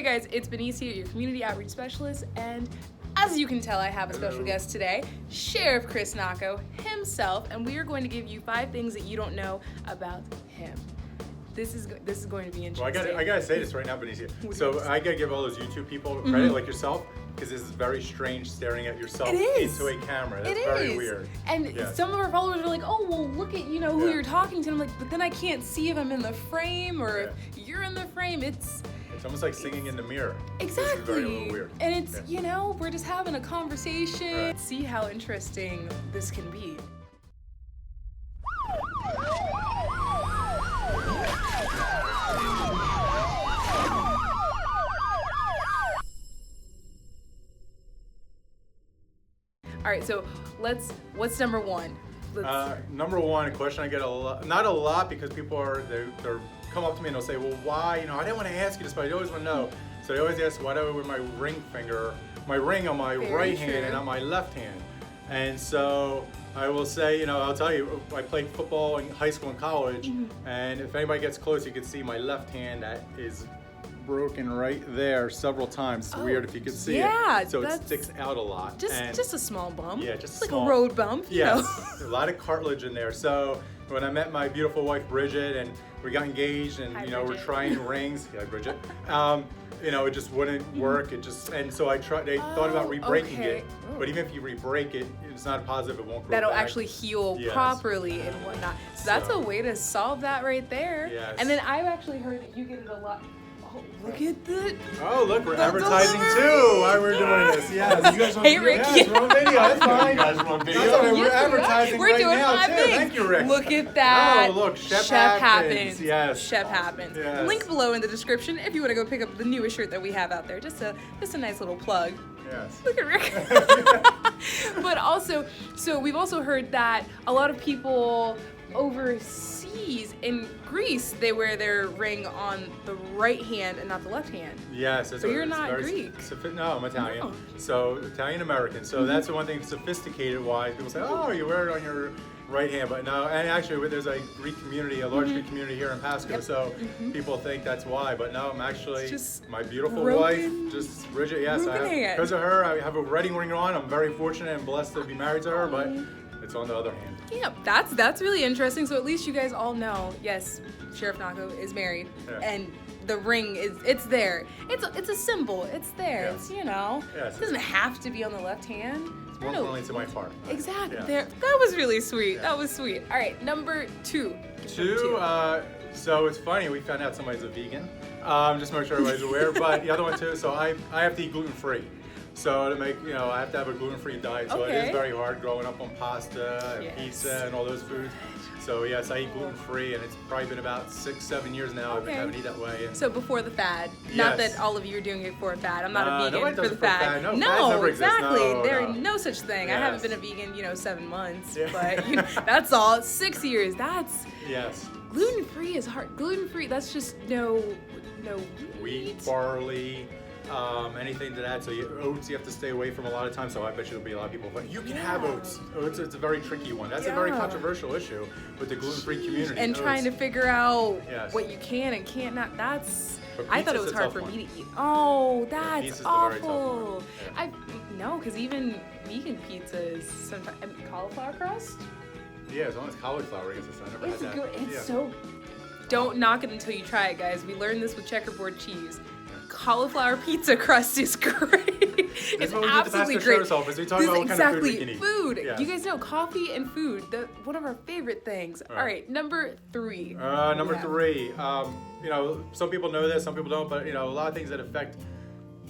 guys, it's Benicia, your community outreach specialist, and as you can tell, I have a special guest today, Sheriff Chris Nocco himself, and we are going to give you 5 things that you don't know about him. This is going to be interesting. Well, I gotta say this right now, Benicia. So I gotta give all those YouTube people credit, like yourself, because this is very strange staring at yourself into a camera. That's very weird. And some of our followers are like, oh, well, look at, who you're talking to. And I'm like, but then I can't see if I'm in the frame or if you're in the frame. It's almost like singing in the mirror. Exactly. This is very little weird. And it's, we're just having a conversation. Right. See how interesting this can be. All right, so what's number one? Number one, a question I get a lot, not a lot, because people they're come up to me and they'll say, well, why, I didn't want to ask you this, but I always want to know. So they always ask, why do I wear my ring on my right hand and on my left hand? And so I will say, I'll tell you, I played football in high school and college, and if anybody gets close, you can see my left hand that is broken right there several times. It's weird if you could see it. So it sticks out a lot. Just a small bump. Yeah, just like a road bump. Yes, a lot of cartilage in there. So when I met my beautiful wife Bridget and we got engaged and we're trying rings. Yeah, Bridget. It just wouldn't work. And so they thought about re-breaking it. But even if you re-break it, it's not positive. It won't grow That'll back. actually heal properly and whatnot. So that's a way to solve that right there. Yes. And then I've actually heard that you get it a lot. Look at that. Oh, look, we're advertising too while we're doing this. Yes. You guys Hey, Rick. Yes, we're on video. That's fine. You guys want video? That's all right. We're advertising We're right doing now 5 too. things. Thank you, Rick. Look at that. Oh, look, Chef Happens. Yes. Chef Happens. Yes. Link below in the description if you want to go pick up the newest shirt that we have out there. Just a nice little plug. Yes. Look at Rick. But also, so we've also heard that a lot of people overseas in Greece, they wear their ring on the right hand and not the left hand. Yes. So you're not Greek. No, I'm Italian. No. So Italian-American. So that's the one thing, sophisticated-wise. People say, oh, you wear it on your right hand, but no. And actually, there's a Greek community, a large Greek community here in Pasco. So people think that's why, but no, I'm actually my beautiful wife, just Bridget. Yes, because of her, I have a wedding ring on. I'm very fortunate and blessed to be married to her, but it's on the other hand. Yeah, that's really interesting. So at least you guys all know, yes, Sheriff Nocco is married, and the ring it's there. It's a symbol. It's there. It's it doesn't have to be on the left hand. It's more friendly to my part. Exactly. There. That was really sweet. That was sweet. All right, number 2. So it's funny. We found out somebody's a vegan. Just to make sure everybody's aware. But the other one too. So I have to eat gluten-free. So to make, I have to have a gluten-free diet. So it is very hard growing up on pasta and pizza and all those foods. So yes, I eat gluten-free, and it's probably been about 6-7 years now. I haven't eaten that way. So before the fad, not that all of you are doing it for a fad. I'm not a vegan for the fad. No, fads never exist. Exactly. There's no such thing. I haven't been a vegan, 7 months, but that's all. 6 years. That's gluten-free is hard. Gluten-free. That's just no wheat, barley. Anything to that. So oats you have to stay away from a lot of times. So I bet you there'll be a lot of people, but you can have oats. Oats, it's a very tricky one. That's a very controversial issue with the gluten-free community. And trying to figure out what you can and can't not. I thought it was hard for me to eat. Oh, that's awful. No, because even vegan pizza is sometimes cauliflower crust. Yeah, as long as cauliflower is. I never had that. Good. It's so. Don't knock it until you try it, guys. We learned this with checkerboard cheese. Cauliflower pizza crust is great. It's absolutely great. We talk about what kind of food we can eat. Food. Yes. You guys know coffee and food. One of our favorite things. All right, number 3. Number 3. Some people know this, some people don't, but a lot of things that affect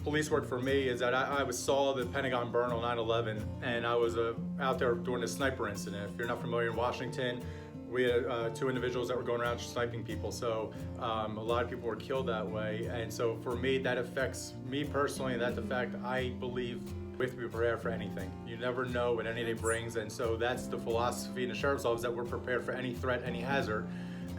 police work for me is that I saw the Pentagon burn on 9/11, and I was out there during a sniper incident. If you're not familiar, in Washington, we had 2 individuals that were going around sniping people. So a lot of people were killed that way. And so for me, that affects me personally, and that's the fact I believe we have to be prepared for anything. You never know what any day brings. And so that's the philosophy in the Sheriff's Office, that we're prepared for any threat, any hazard.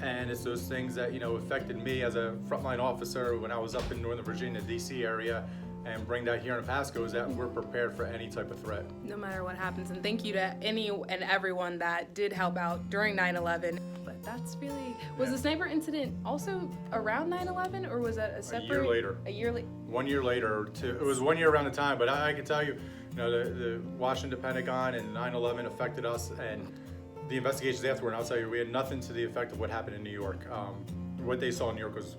And it's those things that, affected me as a frontline officer when I was up in Northern Virginia, DC area, and bring that here in Pasco, is that we're prepared for any type of threat. No matter what happens. And thank you to any and everyone that did help out during 9/11. That's really... Was the sniper incident also around 9/11, or was that a separate... A year later. A year later? 1 year later, or two. It was 1 year around the time, but I can tell you, the Washington Pentagon and 9/11 affected us, and the investigations afterward, and I'll tell you, we had nothing to the effect of what happened in New York. What they saw in New York was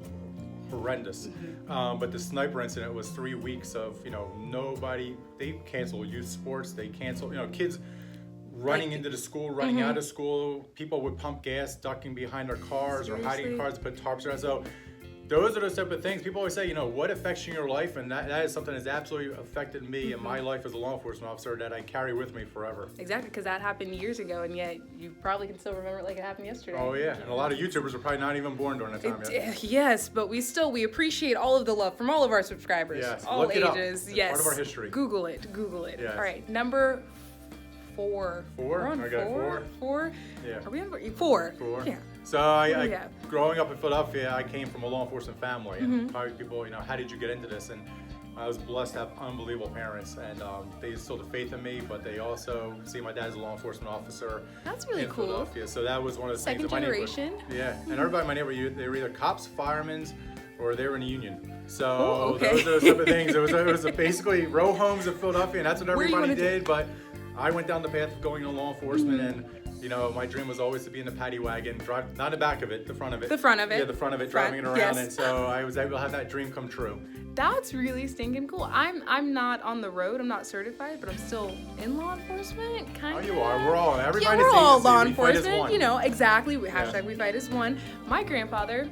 horrendous. But the sniper incident was 3 weeks of, nobody, they canceled youth sports, they canceled, kids running into the school, running out of school, people would pump gas, ducking behind their cars or hiding in cars to put tarps around. So those are those type of things. People always say, what affects you in your life? And that is something that's absolutely affected me in my life as a law enforcement officer that I carry with me forever. Exactly, because that happened years ago, and yet you probably can still remember it like it happened yesterday. Oh yeah, and a lot of YouTubers are probably not even born during that time yet. Yes, but we appreciate all of the love from all of our subscribers. Yes, all look it up. ages. It's Yes, part of our history. Google it. Yes. All right, number 4. Four? We're on I got 4. 4? Yeah. Are we on 4? 4. Yeah. So growing up in Philadelphia, I came from a law enforcement family, and probably people, how did you get into this? And I was blessed to have unbelievable parents, and they instilled a faith in me, but they also see my dad as a law enforcement officer. That's really in cool. Philadelphia. So that was one of the things. Second generation. Yeah, and everybody in my neighborhood, they were either cops, firemen, or they were in the union. So okay. those are the type of things. It was basically row homes in Philadelphia, and that's what everybody did. But I went down the path of going into law enforcement, and my dream was always to be in the paddy wagon, drive, not the back of it, the front of it. The front of it. Yeah, the front of it, driving it around. Yes. And so I was able to have that dream come true. That's really stinking cool. I'm not on the road. I'm not certified, but I'm still in law enforcement, kind of. Oh, you are. We're all. Everybody. Yeah, we're all law we fight as enforcement. one. Exactly. Hashtag we fight as one. My grandfather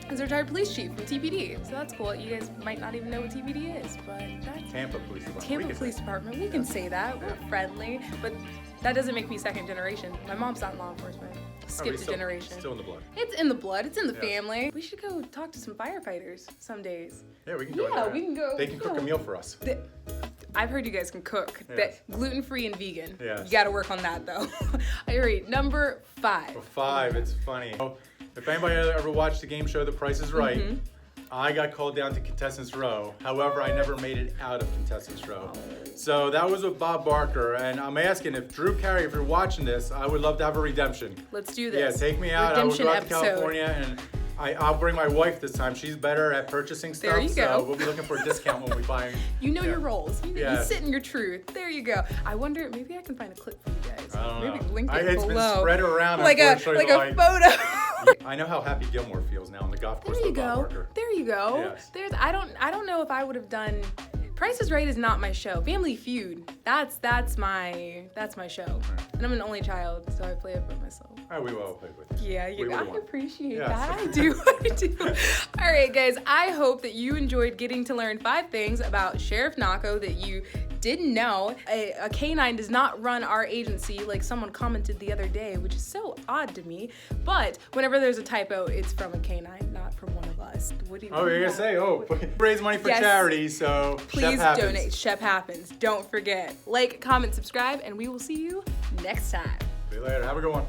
is a retired police chief from TPD, so that's cool. You guys might not even know what TPD is, but that's Tampa Police Department. Tampa Police Department. We can say that. We're friendly, but that doesn't make me second generation. My mom's not in law enforcement. Skipped a generation. Still in the blood. It's in the blood. It's in the family. We should go talk to some firefighters some days. Yeah, we can go. Yeah, we can go. They can cook a meal for us. I've heard you guys can cook. Yes. Gluten-free and vegan. Yes. You got to work on that though. All right, number 5. For 5, it's funny. If anybody ever watched the game show The Price is Right, I got called down to Contestants Row. However, I never made it out of Contestants Row. So that was with Bob Barker, and I'm asking if Drew Carey, if you're watching this, I would love to have a redemption. Let's do this. Yeah, take me out. Redemption I will go out to episode. California, and I'll bring my wife this time. She's better at purchasing stuff, There you go. so we'll be looking for a discount when we buy. Your roles. You Yes. sit in your truth. There you go. I wonder, maybe I can find a clip for you guys. I don't Maybe know. link it It's below. been spread around, like a unfortunately, photo. I know how Happy Gilmore feels now on the golf course There you with Bob go. Barker. There you go. Yes. I don't know if I would have done. Price is Right is not my show. Family Feud. That's my show. And I'm an only child, so I play it by myself. Oh, we will play with you. Yeah, We I would've won. appreciate Yes. that. I do. All right, guys. I hope that you enjoyed getting to learn 5 things about Sheriff Nocco that you didn't know. A canine does not run our agency, like someone commented the other day, which is so odd to me. But whenever there's a typo, it's from a canine, not from one of us. What do you Oh, you're gonna say, raise money for Yes. charity, so Please Chef happens. donate. Chef Happens. Don't forget. Like, comment, subscribe, and we will see you next time. See you later. Have a good one.